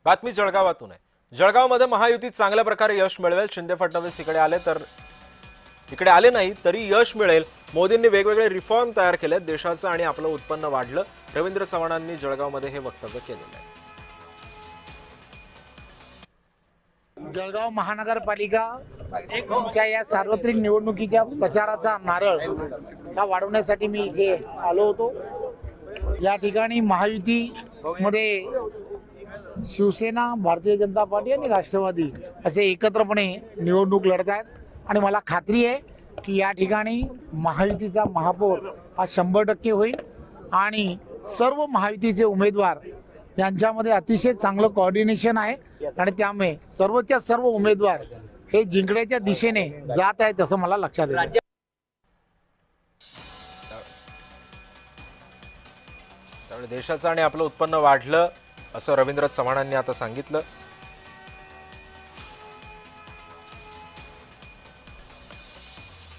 बातमी जळगावातून आहे। जळगावमध्ये महायुतीत चांगल्या प्रकारे यश मिळवेल। शिंदे फडणवीस इकडे आले नाही तरी यश मिळेल। मोदींनी वेगवेगळे रिफॉर्म तयार केले, देशाचं आणि आपलं उत्पन्न वाढलं। रवींद्र चव्हाणांनी जळगावमध्ये हे वक्तव्य केलेलं आहे। जळगाव महानगरपालिका या सार्वत्रिक निवडणुकीच्या प्रचाराचा नारळ हा वाढवण्यासाठी मी इथे आलो होतो। या ठिकाणी महायुतीमध्ये शिवसेना, भारतीय जनता पार्टी आणि राष्ट्रवादी असे एकत्रपणे निवडणूक लढत आहेत आणि मला खात्री आहे की या ठिकाणी महायुतीचा महापौर हा 100% होईल आणि सर्व महायुतीचे उमेदवार यांच्यामध्ये अतिशय चांगलं कोऑर्डिनेशन आहे आणि त्यामुळे सर्वच्या सर्व उमेदवार हे जिंकण्याच्या दिशेने जात आहेत असं मला लक्षात येतं। त्यामुळे देशाचं आणि आपलं उत्पन्न वाढलं असं रवींद्र चव्हाणांनी आता सांगितलं।